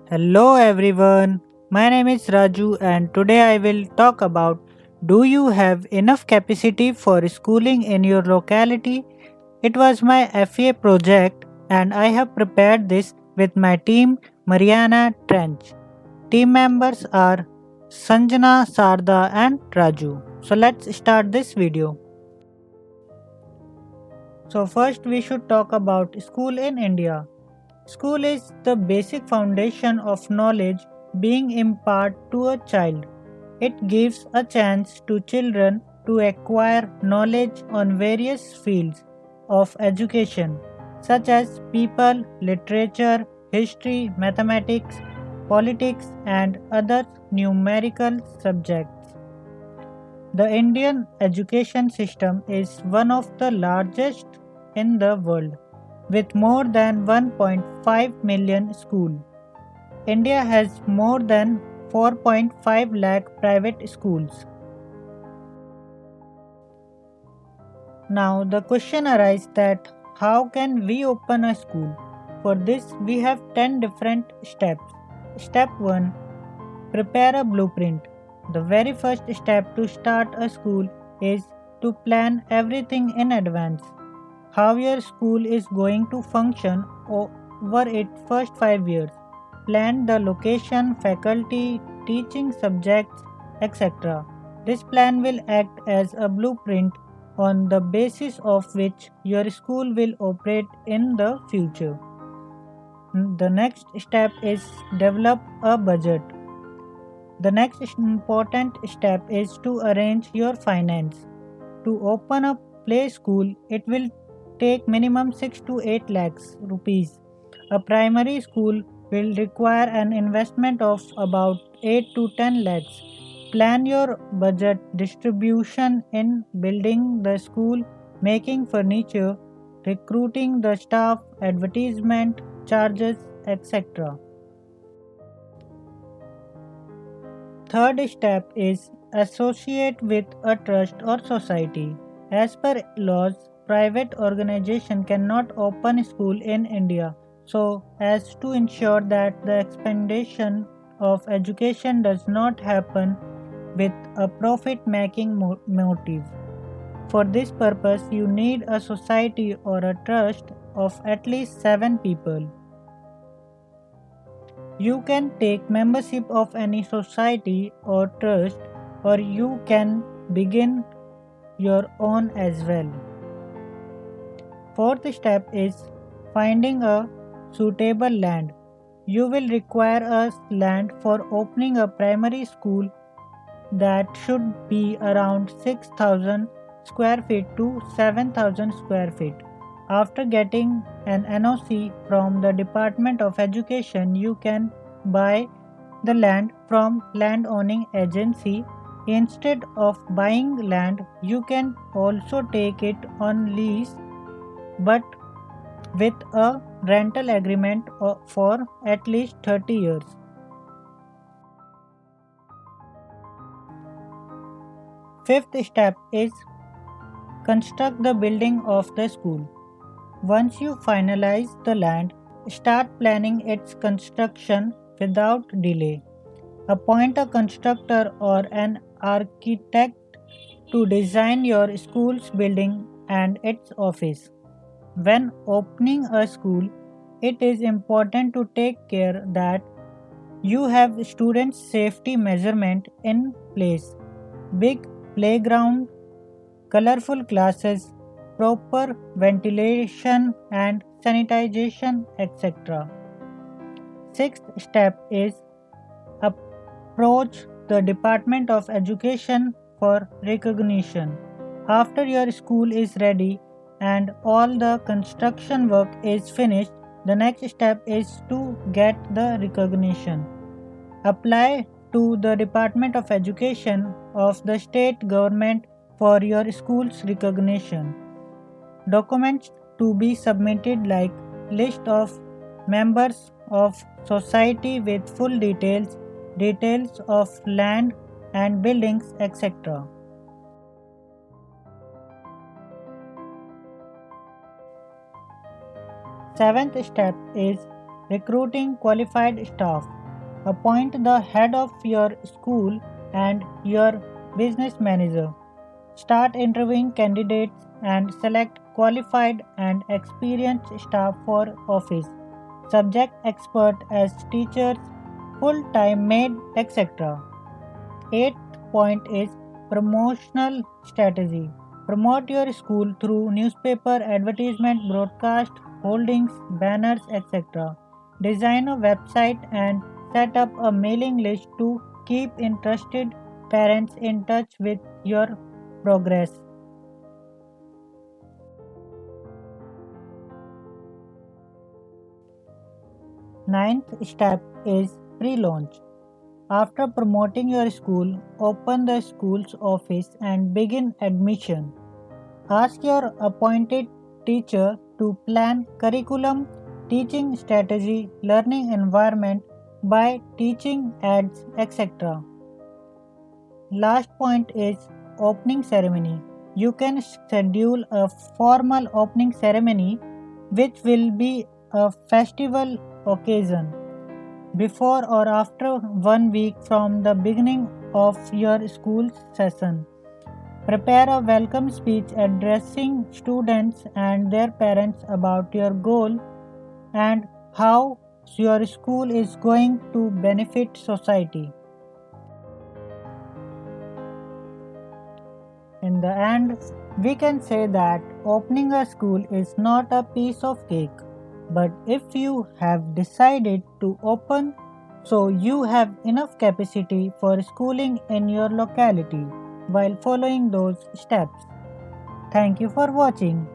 Hello everyone, my name is Raju and today I will talk about, do you have enough capacity for schooling in your locality? It was my FA project and I have prepared this with my team Mariana Trench. Team members are Sanjana, Sarda and Raju. So let's start this video. So first we should talk about school in India. School is the basic foundation of knowledge being imparted to a child. It gives a chance to children to acquire knowledge on various fields of education, such as people, literature, history, mathematics, politics, and other numerical subjects. The Indian education system is one of the largest in the world, with more than 1.5 million schools. India has more than 4.5 lakh private schools. Now the question arises that how can we open a school? For this we have 10 different steps. Step 1, prepare a blueprint. The very first step to start a school is to plan everything in advance. How your school is going to function over its first 5 years. Plan the location, faculty, teaching subjects, etc. This plan will act as a blueprint on the basis of which your school will operate in the future. The next step is develop a budget. The next important step is to arrange your finance. To open a play school, it will take minimum 6 to 8 lakhs rupees. A primary school will require an investment of about 8 to 10 lakhs. Plan your budget distribution in building the school, making furniture, recruiting the staff, advertisement, charges, etc. Third step is associate with a trust or society. As per laws, private organization cannot open school in India so as to ensure that the expansion of education does not happen with a profit making motive. For this purpose, you need a society or a trust of at least 7 people. You can take membership of any society or trust, or you can begin your own as well. Fourth step is finding a suitable land. You will require a land for opening a primary school that should be around 6,000 square feet to 7,000 square feet. After getting an NOC from the Department of Education, you can buy the land from land owning agency. Instead of buying land, you can also take it on lease but with a rental agreement for at least 30 years. Fifth step is construct the building of the school. Once you finalize the land, start planning its construction without delay. Appoint a constructor or an architect to design your school's building and its office. When opening a school, it is important to take care that you have students' safety measurement in place. Big playground, colorful classes, proper ventilation and sanitization, etc. Sixth step is approach the Department of Education for recognition. After your school is ready and all the construction work is finished, the next step is to get the recognition. Apply to the Department of Education of the state government for your school's recognition. Documents to be submitted like list of members of society with full details, details of land and buildings, etc. Seventh step is recruiting qualified staff. Appoint the head of your school and your business manager. Start interviewing candidates and select qualified and experienced staff for office, subject expert as teachers, full time maid, etc. Eighth point is promotional strategy. Promote your school through newspaper, advertisement, broadcast, holdings, banners, etc. Design a website and set up a mailing list to keep interested parents in touch with your progress. Ninth step is pre launch. After promoting your school, open the school's office and begin admission. Ask your appointed teacher to plan curriculum, teaching strategy, learning environment by teaching ads, etc. Last point is opening ceremony. You can schedule a formal opening ceremony which will be a festival occasion before or after 1 week from the beginning of your school session. Prepare a welcome speech addressing students and their parents about your goal and how your school is going to benefit society. In the end, we can say that opening a school is not a piece of cake, but if you have decided to open, so you have enough capacity for schooling in your locality while following those steps. Thank you for watching.